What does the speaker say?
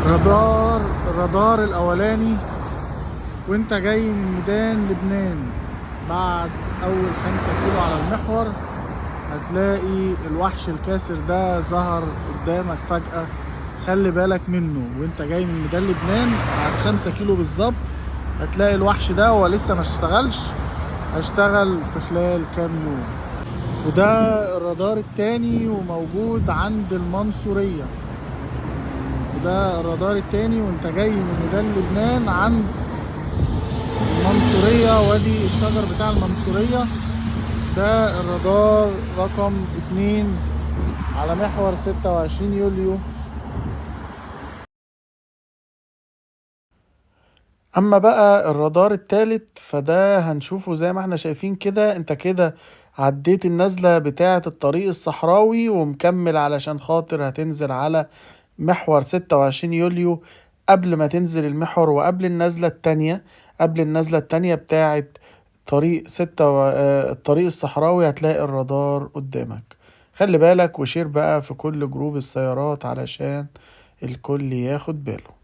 رادار الرادار الاولاني وانت جاي من ميدان لبنان. بعد اول 5 كيلو على المحور هتلاقي الوحش الكاسر ده ظهر قدامك فجأة. خلي بالك منه وانت جاي من ميدان لبنان. بعد 5 كيلو بالظبط هتلاقي الوحش ده، هو لسه ما اشتغلش، هيشتغل في خلال كام يوم. وده الرادار التاني وموجود عند المنصورية. وده الرادار التاني وانت جاي من ميدان لبنان عند المنصورية، وادي الشجر بتاع المنصورية. ده الرادار رقم 2 على محور 26 يوليو. اما بقى الرادار التالت فده هنشوفه زي ما احنا شايفين كده. انت كده عديت النزلة بتاعة الطريق الصحراوي ومكمل علشان خاطر هتنزل على محور 26 يوليو. قبل ما تنزل المحور وقبل النزلة التانية، قبل النزلة التانية بتاعة طريق الطريق الصحراوي هتلاقي الرادار قدامك. خلي بالك وشير بقى في كل جروب السيارات علشان الكل ياخد باله.